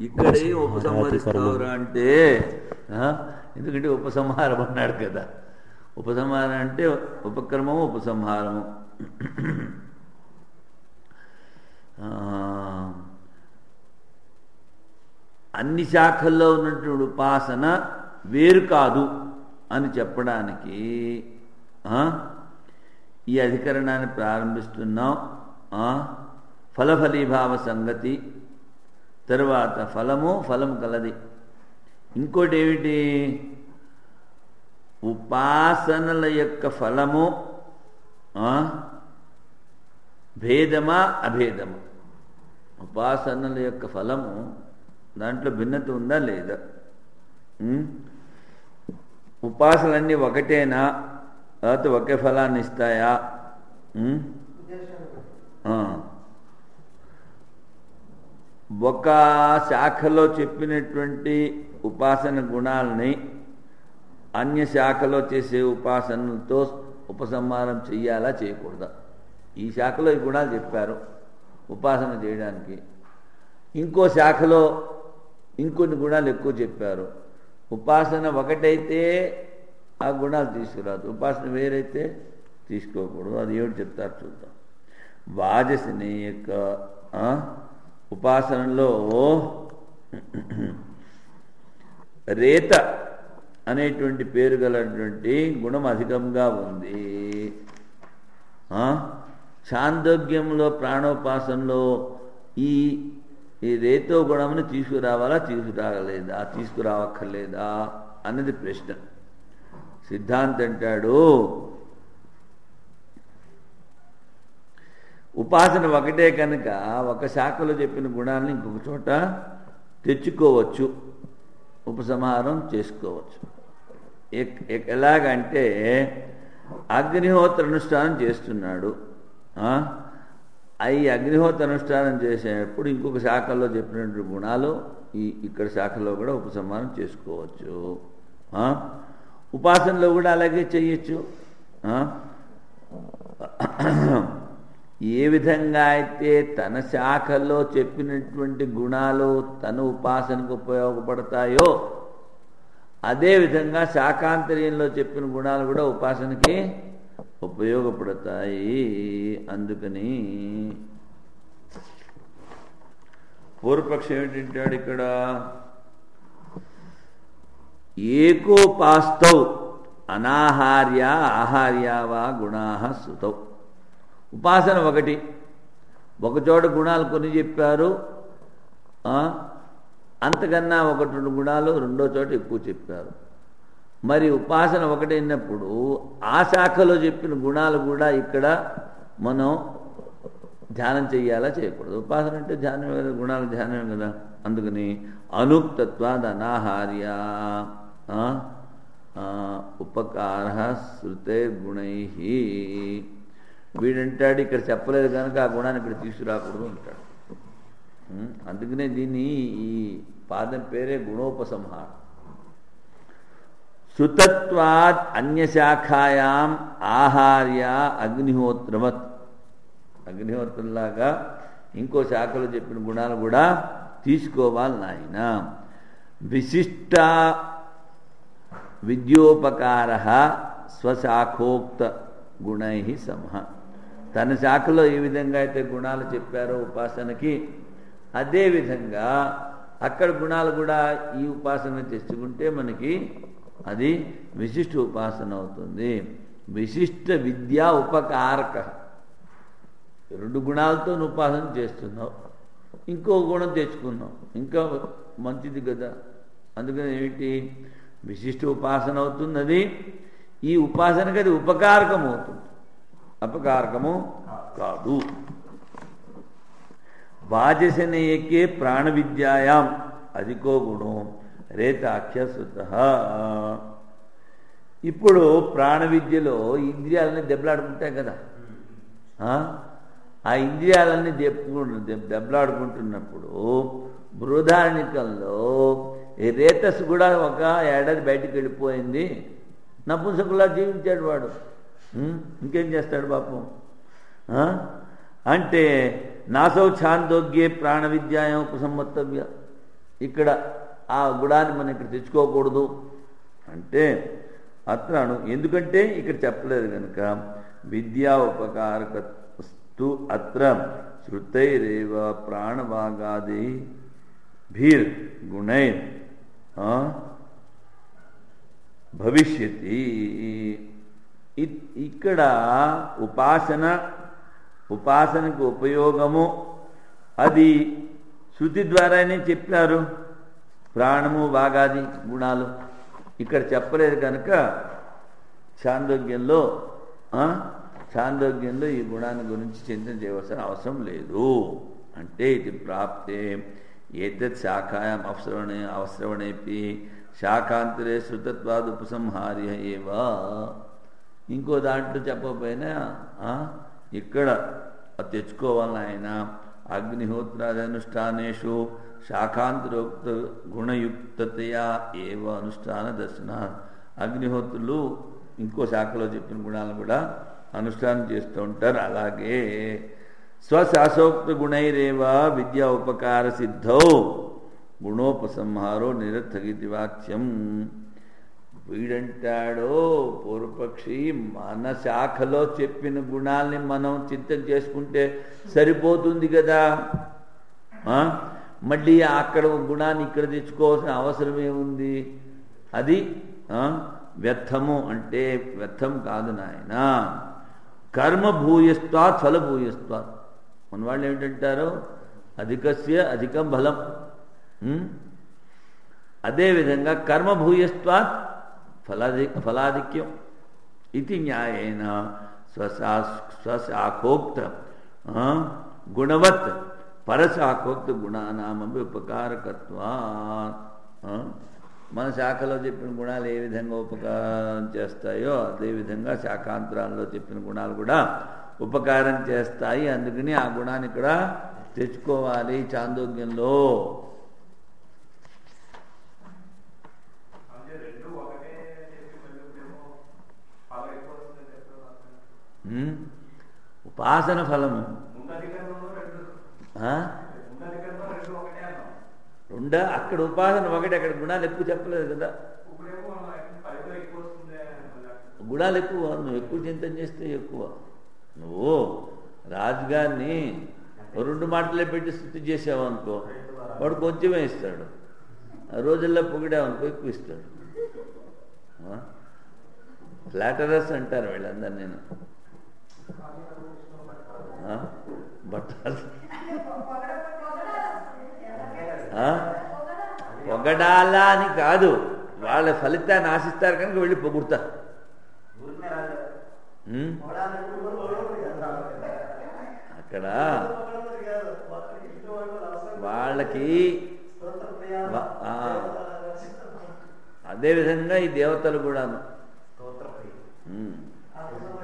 ఇక్కడే ఉపసంహరిస్తావురా అంటే ఎందుకంటే ఉపసంహారం అన్నాడు కదా. ఉపసంహారం అంటే ఉపక్రమము ఉపసంహారము. అన్ని శాఖల్లో ఉన్నటువంటి ఉపాసన వేరు కాదు అని చెప్పడానికి ఈ అధికరణాన్ని ప్రారంభిస్తున్నాం. ఫలఫలీభావ సంగతి, తరువాత ఫలం కలది. ఇంకోటి ఏమిటి? ఉపాసనల యొక్క ఫలము భేదమా అభేదమా? ఉపాసనల యొక్క ఫలము దాంట్లో భిన్నత ఉందా లేదా? ఉపాసనలన్నీ ఒకటేనా, లేకపోతే ఒకే ఫలాన్ని ఇస్తాయా? ఒక శాఖలో చెప్పినటువంటి ఉపాసన గుణాలని అన్య శాఖలో చేసే ఉపాసనలతో ఉపసంహారం చెయ్యాలా చేయకూడదా? ఈ శాఖలో ఈ గుణాలు చెప్పారు ఉపాసన చేయడానికి, ఇంకో శాఖలో ఇంకొన్ని గుణాలు ఎక్కువ చెప్పారు. ఉపాసన ఒకటైతే ఆ గుణాలు తీసుకురాదు, ఉపాసన వేరైతే తీసుకోకూడదు. అది ఏమిటి చెప్తారు చూద్దాం. వాజసిని యొక్క ఉపాసనలో రేత అనేటువంటి పేరు గలటువంటి గుణం అధికంగా ఉంది. ఛాందోగ్యంలో ప్రాణోపాసనలో ఈ రేతో గుణమును తీసుకురావాలా తీసుకురావక్కర్లేదా అన్నది ప్రశ్న. సిద్ధాంత అంటాడు ఉపాసన ఒకటే కనుక ఒక శాఖలో చెప్పిన గుణాలను ఇంకొక చోట తెచ్చుకోవచ్చు, ఉపసంహారం చేసుకోవచ్చు. ఎలాగంటే అగ్నిహోత్ర అనుష్ఠానం చేస్తున్నాడు, ఈ అగ్నిహోత్ర అనుష్ఠానం చేసేటప్పుడు ఇంకొక శాఖలో చెప్పినటువంటి గుణాలు ఇక్కడ శాఖలో కూడా ఉపసంహారం చేసుకోవచ్చు. ఉపాసనలో కూడా అలాగే చేయొచ్చు. ఏ విధంగా అయితే తన శాఖలో చెప్పినటువంటి గుణాలు తన ఉపాసనకు ఉపయోగపడతాయో అదేవిధంగా శాకాంతర్యంలో చెప్పిన గుణాలు కూడా ఉపాసనకి ఉపయోగపడతాయి. అందుకని పూర్వపక్షం ఏమిటంటాడు ఇక్కడ? ఏకోపాస్తౌ అనాహార్య ఆహార్యావా గుణా సుతౌ. ఉపాసన ఒకటి, ఒకచోట గుణాలు కొన్ని చెప్పారు, అంతకన్నా ఒకటి రెండు గుణాలు రెండో చోట ఎక్కువ చెప్పారు. మరి ఉపాసన ఒకటైనప్పుడు ఆ శాఖలో చెప్పిన గుణాలు కూడా ఇక్కడ మనం ధ్యానం చెయ్యాలా చేయకూడదు? ఉపాసన అంటే ధ్యానమే కదా, గుణాలు ధ్యానమే కదా. అందుకని అనుక్తత్వాద్ అనాహార్య ఉపకార శృతే గుణై. వీడంటాడు ఇక్కడ చెప్పలేదు కనుక ఆ గుణాన్ని ఇక్కడ తీసుకురాకూడదు అంటాడు. అందుకనే దీన్ని ఈ పాదం పేరే గుణోపసంహారం. శృతత్వాద్ అన్యశాఖాయాం ఆహార్య అగ్నిహోత్రవత్. అగ్నిహోత్రంలాగా ఇంకో శాఖలో చెప్పిన గుణాలు కూడా తీసుకోవాలి నాయన. విశిష్ట విద్యోపకార స్వశాఖోక్త గుణై సమః. తన శాఖలో ఏ విధంగా అయితే గుణాలు చెప్పారో ఉపాసనకి, అదేవిధంగా అక్కడ గుణాలు కూడా ఈ ఉపాసన తెచ్చుకుంటే మనకి అది విశిష్ట ఉపాసన అవుతుంది. విశిష్ట విద్యా ఉపకారక. రెండు గుణాలతో ఉపాసన చేస్తున్నావు, ఇంకో గుణం తెచ్చుకున్నావు, ఇంకా మంచిది కదా. అందుకని ఏమిటి? విశిష్ట ఉపాసన అవుతుంది. అది ఈ ఉపాసనకి అది ఉపకారకం అవుతుంది, అపకారకము కాదు. వాజసనేకే ప్రాణ విద్యాయాం అధికో గుణం రేతాఖ్యసుత. ఇప్పుడు ప్రాణ విద్యలో ఇంద్రియాలన్నీ దెబ్బలాడుకుంటాయి కదా. ఆ ఇంద్రియాలన్నీ దెబ్బలాడుకుంటున్నప్పుడు బృహదారణ్యకంలో రేతస్సు కూడా ఒక ఏడాది బయటికి వెళ్ళిపోయింది, నపుంసకులా జీవించాడు వాడు. ఇంకేం చేస్తాడు పాపం? అంటే నాసౌ ఛాందోగ్యే ప్రాణ విద్యాయం ఉపసంహర్తవ్య. ఇక్కడ ఆ గుణాన్ని మనం ఇక్కడ తెచ్చుకోకూడదు అంటే అత్ర ఎందుకంటే ఇక్కడ చెప్పలేదు కనుక విద్యా ఉపకారకస్తు అత్ర శృతైరేవ ప్రాణభాగాది భీర్ గుణై భవిష్యతి. ఇక్కడ ఉపాసనకు ఉపయోగము అది శృతి ద్వారానే చెప్పారు. ప్రాణము భాగాది గుణాలు ఇక్కడ చెప్పలేదు కనుక ఛాందోగ్యంలో ఈ గుణాన్ని గురించి చింతన చేయవలసిన అవసరం లేదు. అంటే ఇది ప్రాప్తే ఏతత్ శాఖాయాం అవశ్రవణేపి శాఖాంతరే శృతత్వాద్ ఉపసంహార్య ఏవా. ఇంకో దాంట్లో చెప్పకపోయినా ఇక్కడ తెచ్చుకోవాలని ఆయన అగ్నిహోత్రాదనుష్ఠానేషు శాఖాంతరోక్త గుణయుక్తతయా ఏవ అనుష్ఠాన దర్శన. అగ్నిహోత్రులు ఇంకో శాఖలో చెప్పిన గుణాలను కూడా అనుష్ఠానం చేస్తూ ఉంటారు. అలాగే స్వశాసోక్త గుణైరేవ విద్యా ఉపకార సిద్ధౌ గుణోపసంహారో నిరర్థగితి వాక్యం. వీడంటాడో పూర్వపక్షి మన శాఖలో చెప్పిన గుణాల్ని మనం చింతన చేసుకుంటే సరిపోతుంది కదా, మళ్ళీ అక్కడ గుణాన్ని ఇక్కడ తెచ్చుకోవాల్సిన అవసరం ఏముంది? అది వ్యర్థము అంటే వ్యర్థం కాదు నాయన. కర్మ భూయస్వాత్ ఫల భూయస్వాత్. మన వాళ్ళు ఏమిటంటారు? అధికస్య అధికం బలం. అదేవిధంగా కర్మ భూయస్వాత్ ఫలాధిక్యం ఇది న్యాయేన స్వశాఖోక్త గుణవత్ పరశాఖోక్త గుణానామపి ఉపకారకత్వాత్. మన శాఖలో చెప్పిన గుణాలు ఏ విధంగా ఉపకారం చేస్తాయో అదేవిధంగా శాఖాంతరాల్లో చెప్పిన గుణాలు కూడా ఉపకారం చేస్తాయి. అందుకని ఆ గుణాన్ని ఇక్కడ తెచ్చుకోవాలి ఛాందోగ్యంలో. ఉపాసన ఫలము రెండా? అక్కడ ఉపాసన ఒకటి, అక్కడ గుణాలు ఎక్కువ చెప్పలేదు కదా. గుణాలు ఎక్కువ, నువ్వు ఎక్కువ చింతన చేస్తే ఎక్కువ. నువ్వు రాజుగారిని 2 మాటలే పెట్టి స్థుతి చేసావు అనుకో, వాడు కొంచెమే ఇస్తాడు. రోజుల్లో పొగిడావనుకో ఎక్కువ ఇస్తాడు. ఫ్లాటరస్ అంటారు వీళ్ళందరూ. నేను బట్టాలు పొగడాలా అని కాదు, వాళ్ళ ఫలితాన్ని ఆశిస్తారు కనుక వెళ్ళి పొగుడతారు. అక్కడ వాళ్ళకి అదేవిధంగా ఈ దేవతలు కూడాను.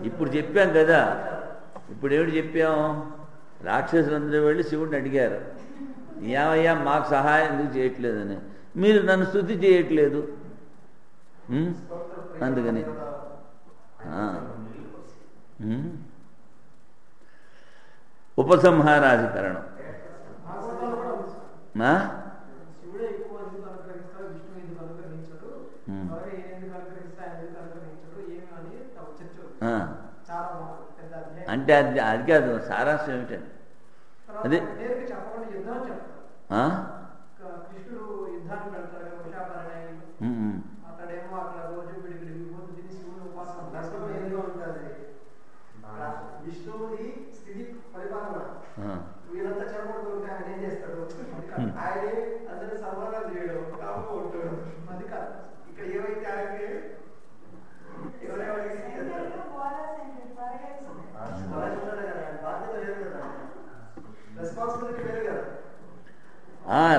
ఇప్పుడు చెప్పాం కదా, ఇప్పుడు ఏమిటి చెప్పాం? రాక్షసులందరూ వెళ్ళి శివుడిని అడిగారు, ఏమయ్యా మాకు సహాయం ఎందుకు చేయట్లేదని. మీరు నన్ను స్తుతి చేయట్లేదు, అందుకని ఉపసంహారాధికరణం. అంటే అది కాదు సారాంశం ఏమిటండి? అదే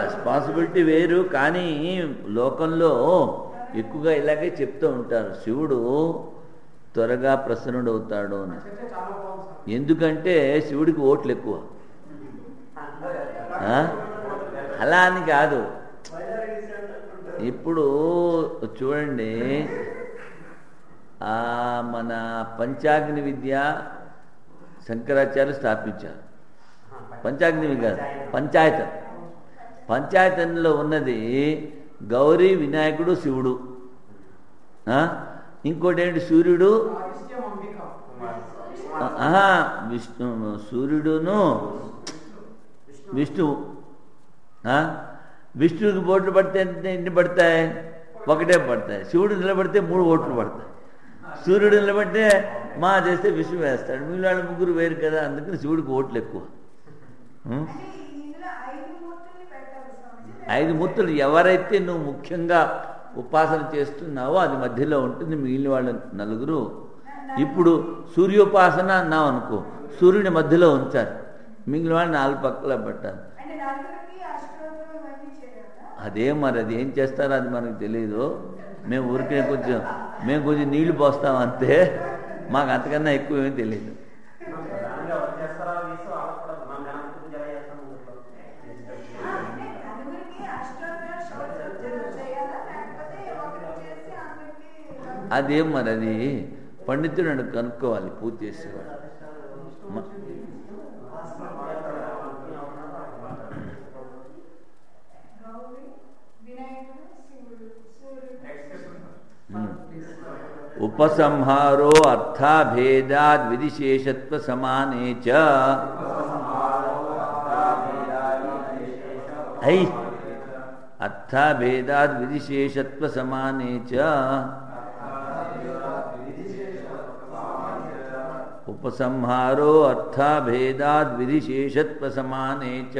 రెస్పాన్సిబిలిటీ వేరు. కానీ లోకంలో ఎక్కువగా ఇలాగే చెప్తూ ఉంటారు, శివుడు త్వరగా ప్రసన్నుడవుతాడు అని. ఎందుకంటే శివుడికి ఓట్లు ఎక్కువ. అలా అని కాదు. ఇప్పుడు చూడండి, మన పంచాగ్ని విద్య శంకరాచార్యులు స్థాపించారు. పంచాగ్ని కాదు, పంచాయత. పంచాయతనలో ఉన్నది గౌరీ, వినాయకుడు, శివుడు. ఇంకోటి ఏంటి? సూర్యుడు, సూర్యుడును విష్ణువు. విష్ణువుకి ఓట్లు పడితే ఎన్ని పడతాయి? ఒకటే పడతాయి. శివుడు నిలబడితే 3 ఓట్లు పడతాయి. సూర్యుడు నిలబడితే మా చేస్తే విష్ణు వేస్తాడు. మిగిలిన వాళ్ళు ముగ్గురు వేరు కదా, అందుకని శివుడికి ఓట్లు ఎక్కువ. 5 మూర్తులు ఎవరైతే నువ్వు ముఖ్యంగా ఉపాసన చేస్తున్నావో అది మధ్యలో ఉంటుంది. మిగిలిన వాళ్ళు 4. ఇప్పుడు సూర్యోపాసన అన్నావు అనుకో, సూర్యుని మధ్యలో ఉంచారు, మిగిలిన వాళ్ళు 4 పక్కల పెట్టారు. అదే మరి అది ఏం చేస్తారో అది మనకు తెలియదు. మేము ఊరికే కొంచెం నీళ్లు పోస్తాం అంతే, మాకు అంతకన్నా ఎక్కువ ఏమీ తెలియదు. అదేం మరి అది పండితుడు అని కనుక్కోవాలి పూజ చేసేవాడు. ఉపసంహారో అర్థాభేదాద్ విధిశేషత్వ సమానే చ. అర్థాభేదాద్ విధిశేషత్వ సమానే చ. ఉపసంహారో అర్థాభేదాద్ విధిశేషత్వ సమానే చ.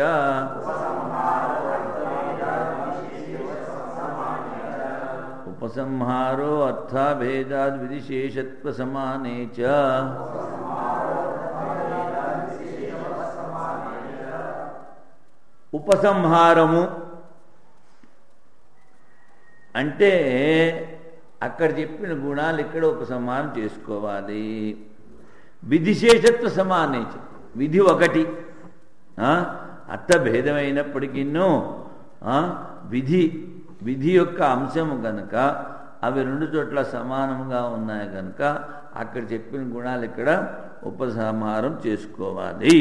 ఉపసంహారో అర్థాభేదాద్ విధిశేషత్వ సమానే చ. ఉపసంహారము అంటే అక్కడ చెప్పిన గుణాలు ఇక్కడ ఉపసంహారం చేసుకోవాలి. విధిశేషత్వ సమానే చ. విధి ఒకటి, అర్థభేదమైనప్పటికీను విధి యొక్క అంశము కనుక అవి 2 చోట్ల సమానంగా ఉన్నాయి కనుక అక్కడ చెప్పిన గుణాలు ఇక్కడ ఉపసంహారం చేసుకోవాలి.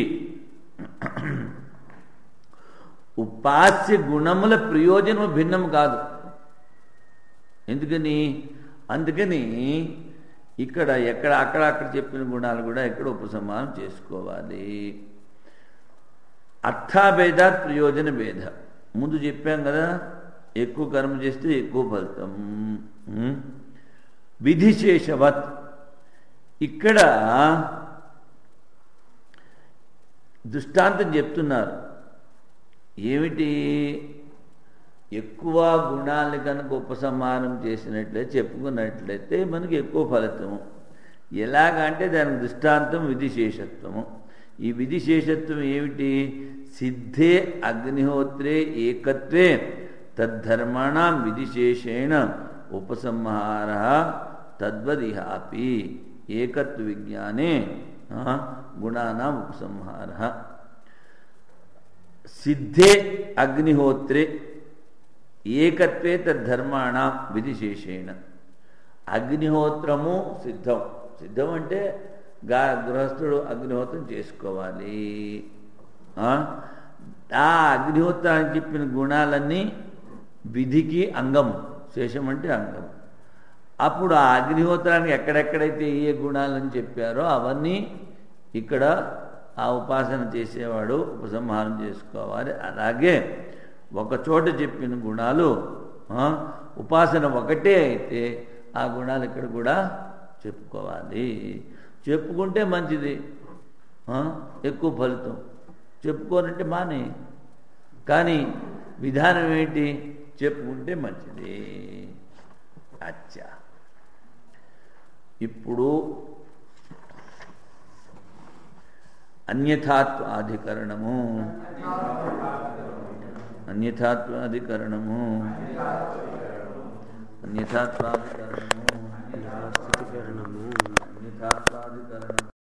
ఉపాస్య గుణముల ప్రయోజనం భిన్నం కాదు. అందుకని ఇక్కడ అక్కడ చెప్పిన గుణాలు కూడా ఇక్కడ ఉపసంహారం చేసుకోవాలి. అర్థాభేదాత్ ప్రయోజన భేద. ముందు చెప్పాం కదా, ఎక్కువ కర్మ చేస్తే ఎక్కువ ఫలితం. విధిశేషవత్ ఇక్కడ దృష్టాంతం చెప్తున్నారు. ఏమిటి? ఎక్కువ గుణాలను కనుక ఉపసంహారం చేసినట్లయితే, చెప్పుకున్నట్లయితే మనకి ఎక్కువ ఫలితము. ఎలాగంటే దానికి దృష్టాంతం విధిశేషత్వము. ఈ విధిశేషత్వం ఏమిటి? సిద్ధే అగ్నిహోత్రే ఏకత్వే తద్ధర్మాణం విధిశేషేణ ఉపసంహార తద్వదిహాపి ఏకత్వ విజ్ఞానే గుణానాం ఉపసంహార. సిద్ధే అగ్నిహోత్రే ఏకత్వే తద్ధర్మాణం విధిశేషేణ. అగ్నిహోత్రము సిద్ధం అంటే గృహస్థుడు అగ్నిహోత్రం చేసుకోవాలి. ఆ అగ్నిహోత్రానికి చెప్పిన గుణాలన్నీ విధికి అంగం. శేషం అంటే అంగం. అప్పుడు ఆ అగ్నిహోత్రానికి ఎక్కడెక్కడైతే ఏ గుణాలని చెప్పారో అవన్నీ ఇక్కడ ఆ ఉపాసన చేసేవాడు ఉపసంహారం చేసుకోవాలి. అలాగే ఒక చోట చెప్పిన గుణాలు ఉపాసన ఒకటే అయితే ఆ గుణాలు ఇక్కడ కూడా చెప్పుకోవాలి. చెప్పుకుంటే మంచిది, ఎక్కువ ఫలితం. చెప్పుకోనంటే మానే. కానీ విధానం ఏంటి? చెప్పుకుంటే మంచిది. అచ్చా, ఇప్పుడు అన్యథాత్వాధికరణము